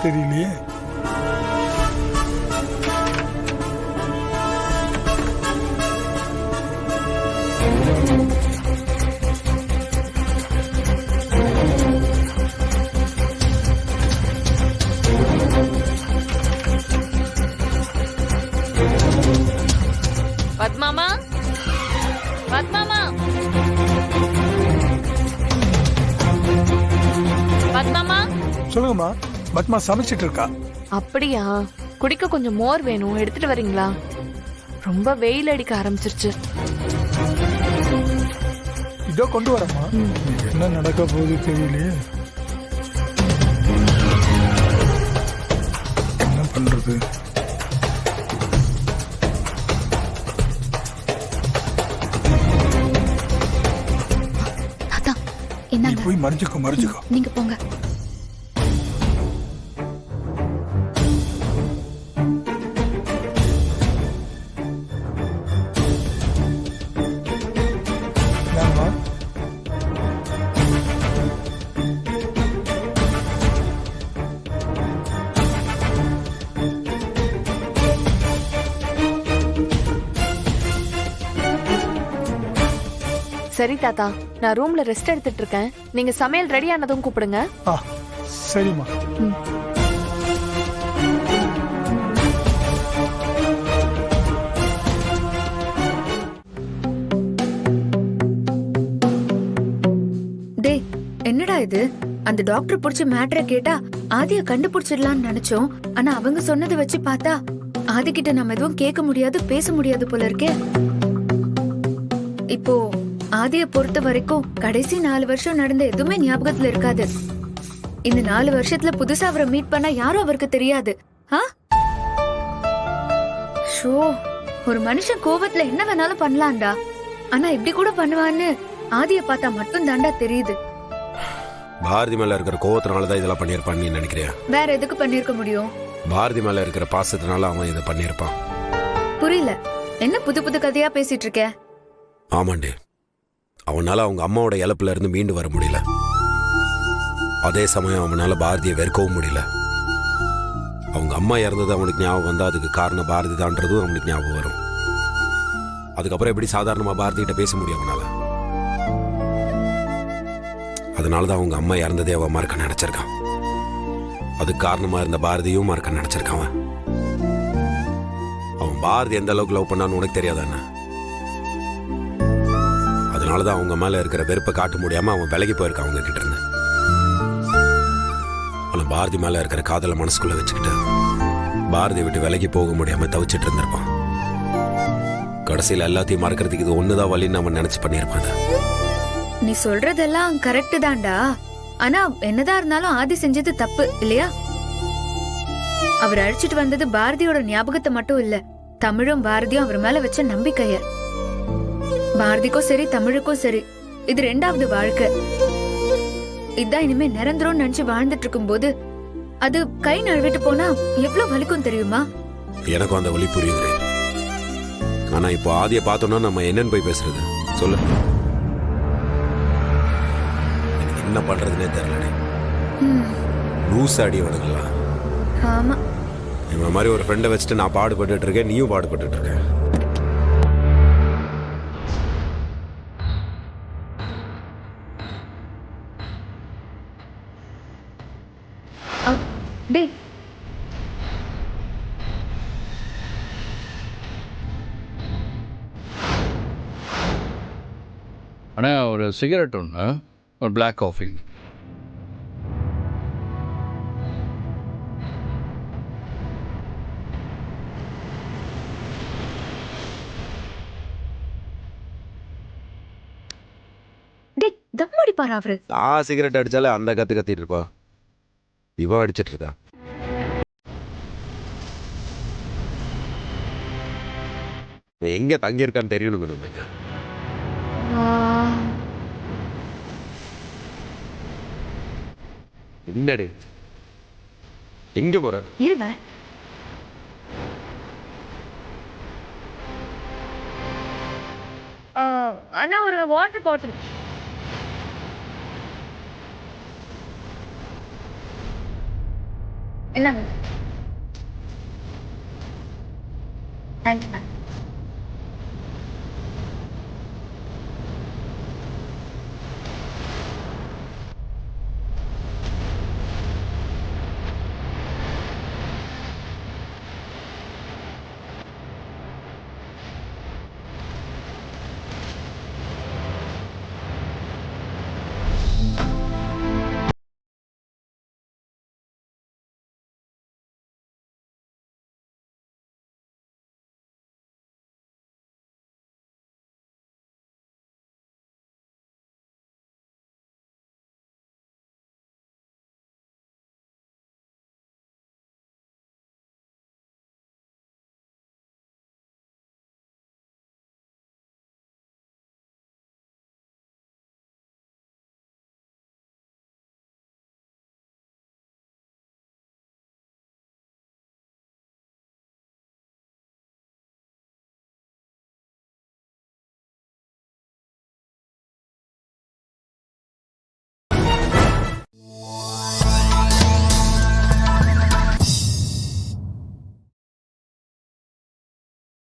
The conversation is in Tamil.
தெரியலையே. பத்மாமா, பத்மாமா, பத்மாமா. சொல்லுங்கம்மா. பத்மா சமைச்சிட்டு இருக்கா. அப்படியா? குடிக்க கொஞ்சம் மோர் வேணும், எடுத்துட்டு வரீங்களா? ரொம்ப வெயில் அடிக்க ஆரம்பிச்சிருச்சு. இதோ கொண்டு வரமா. என்ன நடக்க போகுது தெரியலையே. என்ன பண்றது? என்ன போய் மறைஞ்சுக்கோ. நீங்க போங்க. ஏம்மா? சரி தாத்தா, நான் ரூம்ல ரெஸ்ட் எடுத்துட்டு இருக்கேன். நீங்க சமையல் ரெடி ஆனதும் கூப்பிடுங்க. சரிம்மா. டேய், என்னடா இது? அந்த டாக்டர் புடிச்ச மேட்டரை கேட்டா ஆதிய கண்டுபிடிச்சிடலாம்னு நினைச்சோம். ஆனா அவங்க சொன்னதை வச்சு பார்த்தா ஆதி கிட்ட நம்ம எதுவும் கேட்க முடியாது, பேச முடியாது போல இருக்கே. இப்போ ஆதிய பொறுத்த வரைக்கும் கடைசி 4 வருஷம் நடந்த எதுவுமே ஞாபகத்துல இருக்காது. இந்த 4 வருஷத்துல புதுசா அவரை மீட் பண்ணா யாரும் அவருக்கு தெரியாது. ஷோ, ஒரு மனுஷன் கோபத்துல என்ன வேணாலும் பண்ணலாம்டா. ஆனா இப்படி கூட பண்ணுவான்னு ஆதிய பார்த்தா மட்டும் தாண்டா தெரியுது. பாரதி மேல இருக்கிற கோவத்தினாலதான் இதெல்லாம் பண்ணிருப்பான்னு நீ நினைக்கிறியா? வேற எதுக்கு பண்ணிருக்க முடியும்? பாரதி மேல இருக்கிற பாசத்தினால அவன் இதை பண்ணிருப்பான். புரியல, என்ன புது புது கதையா பேசிட்டு இருக்க? ஆமாண்டே, அவனால அவங்க அம்மாவோட இழப்புல இருந்து மீண்டு வர முடியல. அதே சமயம் அவனால பாரதியை வெறுக்கவும் முடியல. அவங்க அம்மா இறந்தது அவனுக்கு ஞாபகம் வந்தா அதுக்கு காரணம் பாரதி தான்றதும் அவனுக்கு ஞாபகம் வரும். அதுக்கப்புறம் எப்படி சாதாரணமா பாரதி கிட்ட பேச முடியும் அவனால? அதனாலதான் அவங்க அம்மா இறந்ததே அவன் மறக்க நினைச்சிருக்கான். அதுக்கு காரணமா இருந்த பாரதியும் மறக்க நினைச்சிருக்கான். அவன் பாரதி எந்த அளவுக்கு லவ் பண்ணான்னு உனக்கு தெரியாத என்ன? அதனாலதான் அவங்க மேல இருக்கிற வெறுப்பை காட்ட முடியாம அவன் விலகி போயிருக்கான் அவங்க கிட்ட இருந்து. ஆனா பாரதி மேல இருக்கிற காதலை மனசுக்குள்ள வச்சுக்கிட்டு பாரதியை விட்டு விலகி போக முடியாம தவிச்சிட்டு இருந்திருப்பான். கடைசியில எல்லாத்தையும் மறக்கிறதுக்கு இது ஒண்ணுதான் வழின்னு அவன் நினைச்சு பண்ணிருப்பான். நீ சொல்றதெல்லாம் கரெக்ட் தான்டா. ஆனா என்னதான் இருந்தாலும் ஆதி செஞ்சது தப்பு இல்லையா? அவர் அழிச்சிட்டு வந்தது பாரதியோட ஞாபகத்தை மட்டும் இல்ல, தமிழும் பாரதியும் அவர் மேல வச்ச நம்பிக்கைய. பாரதிக்கும் சரி தமிழுக்கும் சரி இது 2வது வாழ்க்கை. இதான் இனிமே நிரந்தரம் நினைச்சு வாழ்ந்துட்டு இருக்கும் போது அது கை நழுவிட்டு போனா எவ்வளவு வலிக்கும் தெரியுமா? எனக்கும் அந்த வலி புரியுது. ஆனா இப்போ ஆதியை பார்த்தோம்னா நம்ம என்னன்னு போய் பேசுறது சொல்லு. எனக்கு என்ன பண்றதுன்னே தெரியல. லூஸ் அடி வணங்கலாம். ஆமா, இவன் மாதிரி ஒரு ஃப்ரெண்டை வச்சுட்டு நான் பாடுபட்டு இருக்கேன், நீயும் பாடுபட்டு இருக்க. டேய், அண்ணா ஒரு சிகரெட் ஒன்று, ஒரு பிளாக் காஃபி. டேய், தம் அடிப்பாரா அவரு? நான் சிகரெட் அடிச்சாலே அந்த கத்திட்டு இருப்பா. இவன் அடிச்சிட்டு இருக்கா. எங்க தங்கி இருக்கான்னு தெரியணும். என்னடி எங்க போற? இருங்க. அண்ணா ஒரு வாட்டர் பாட்டில். இல்லை தேங்க்யூ மேம்.